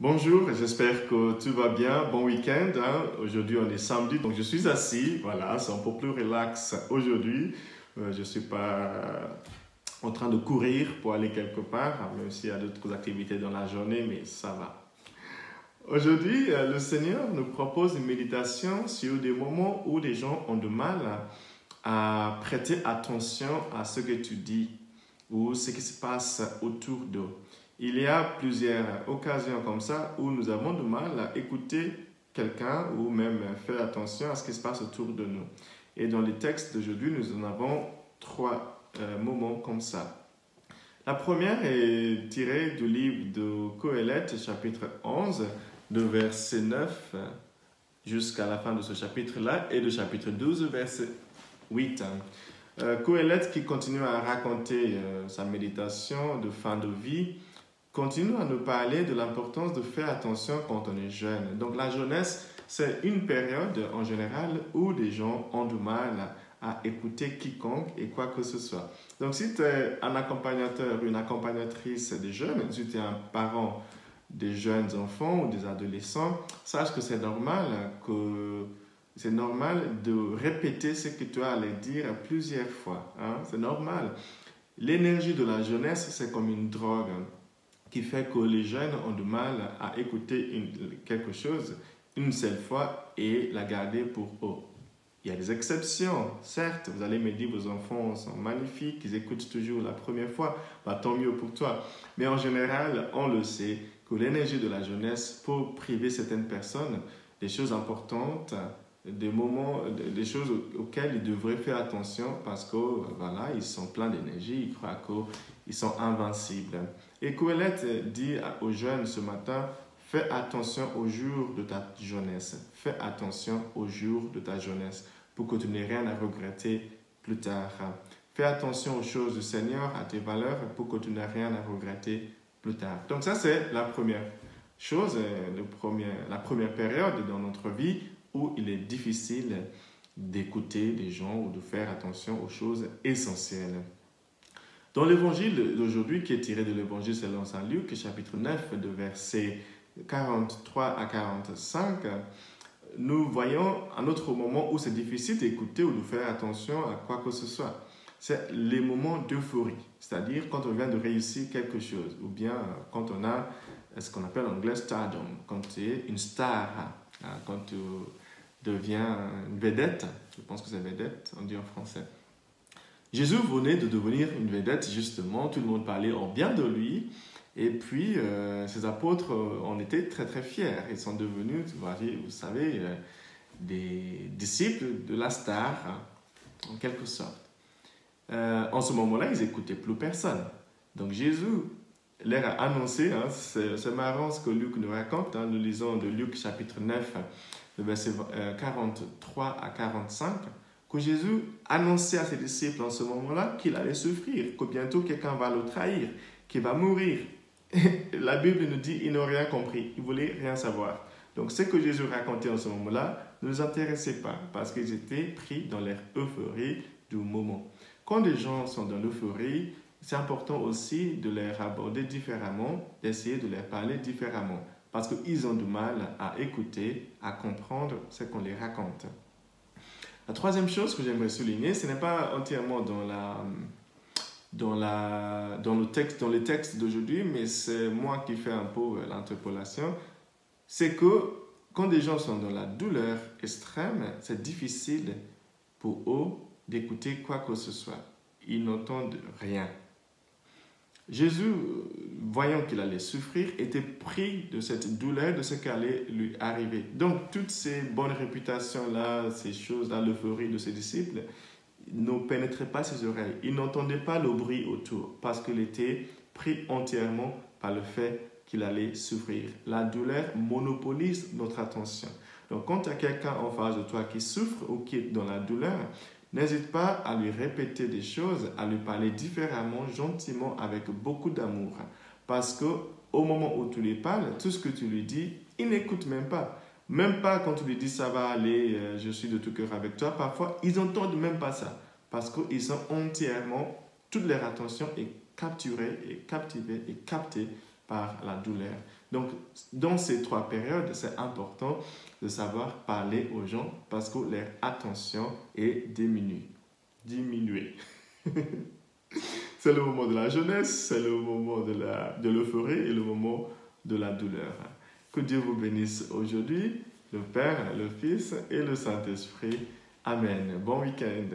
Bonjour, j'espère que tout va bien. Bon week-end. Aujourd'hui, on est samedi, donc je suis assis. Voilà, c'est un peu plus relax aujourd'hui. Je ne suis pas en train de courir pour aller quelque part, même s'il y a d'autres activités dans la journée, mais ça va. Aujourd'hui, le Seigneur nous propose une méditation sur des moments où les gens ont du mal à prêter attention à ce que tu dis ou ce qui se passe autour d'eux. Il y a plusieurs occasions comme ça où nous avons du mal à écouter quelqu'un ou même faire attention à ce qui se passe autour de nous. Et dans les textes d'aujourd'hui, nous en avons trois moments comme ça. La première est tirée du livre de Qoéleth, chapitre 11, de verset 9 jusqu'à la fin de ce chapitre-là, et de chapitre 12, verset 8. Qoéleth, qui continue à raconter sa méditation de fin de vie, continue à nous parler de l'importance de faire attention quand on est jeune. Donc la jeunesse, c'est une période en général où les gens ont du mal à écouter quiconque et quoi que ce soit. Donc si tu es un accompagnateur, une accompagnatrice des jeunes, si tu es un parent des jeunes enfants ou des adolescents, sache que c'est normal de répéter ce que tu as à leur dire plusieurs fois. C'est normal. L'énergie de la jeunesse, c'est comme une drogue qui fait que les jeunes ont du mal à écouter quelque chose une seule fois et la garder pour eux. Il y a des exceptions, certes, vous allez me dire vos enfants sont magnifiques, ils écoutent toujours la première fois, tant mieux pour toi. Mais en général, on le sait que l'énergie de la jeunesse peut priver certaines personnes des choses importantes, des moments, des choses auxquelles ils devraient faire attention parce que voilà, ils sont pleins d'énergie, ils croient qu'ils sont invincibles. Et Qoéleth dit aux jeunes ce matin, fais attention au jour de ta jeunesse. Fais attention au jour de ta jeunesse pour que tu n'aies rien à regretter plus tard. Fais attention aux choses du Seigneur, à tes valeurs pour que tu n'aies rien à regretter plus tard. Donc ça, c'est la première chose, la première période dans notre vie où il est difficile d'écouter les gens ou de faire attention aux choses essentielles. Dans l'évangile d'aujourd'hui, qui est tiré de l'évangile selon saint Luc, chapitre 9, de versets 43 à 45, nous voyons un autre moment où c'est difficile d'écouter ou de faire attention à quoi que ce soit. C'est les moments d'euphorie, c'est-à-dire quand on vient de réussir quelque chose, ou bien quand on a ce qu'on appelle en anglais stardom, quand tu es une star, quand tu deviens une vedette, je pense que c'est vedette, on dit en français. Jésus venait de devenir une vedette, justement, tout le monde parlait en bien de lui, et puis ses apôtres en étaient très très fiers. Ils sont devenus, vous savez, des disciples de la star, en quelque sorte. En ce moment-là, ils n'écoutaient plus personne. Donc Jésus leur a annoncé, c'est marrant ce que Luc nous raconte, nous lisons de Luc chapitre 9, le verset 43 à 45, que Jésus annonçait à ses disciples en ce moment-là qu'il allait souffrir, que bientôt quelqu'un va le trahir, qu'il va mourir. La Bible nous dit qu'ils n'ont rien compris, ils ne voulaient rien savoir. Donc ce que Jésus racontait en ce moment-là ne les intéressait pas parce qu'ils étaient pris dans leur euphorie du moment. Quand des gens sont dans l'euphorie, c'est important aussi de les aborder différemment, d'essayer de leur parler différemment parce qu'ils ont du mal à écouter, à comprendre ce qu'on les raconte. La troisième chose que j'aimerais souligner, ce n'est pas entièrement dans les textes d'aujourd'hui, mais c'est moi qui fais un peu l'interpolation, c'est que quand des gens sont dans la douleur extrême, c'est difficile pour eux d'écouter quoi que ce soit. Ils n'entendent rien. Jésus, voyant qu'il allait souffrir, était pris de cette douleur, de ce qui allait lui arriver. Donc, toutes ces bonnes réputations-là, ces choses-là, l'euphorie de ses disciples, ne pénétraient pas ses oreilles. Il n'entendait pas le bruit autour parce qu'il était pris entièrement par le fait qu'il allait souffrir. La douleur monopolise notre attention. Donc, quand tu as quelqu'un en face de toi qui souffre ou qui est dans la douleur, n'hésite pas à lui répéter des choses, à lui parler différemment, gentiment, avec beaucoup d'amour. Parce qu'au moment où tu lui parles, tout ce que tu lui dis, il n'écoute même pas. Même pas quand tu lui dis ça va aller, je suis de tout cœur avec toi. Parfois, ils n'entendent même pas ça. Parce qu'ils sont entièrement, toute leur attention est capturée et captivée et captée par la douleur. Donc, dans ces 3 périodes, c'est important de savoir parler aux gens parce que leur attention est diminuée. C'est le moment de la jeunesse, c'est le moment de l'euphorie et le moment de la douleur. Que Dieu vous bénisse aujourd'hui, le Père, le Fils et le Saint-Esprit. Amen. Bon week-end.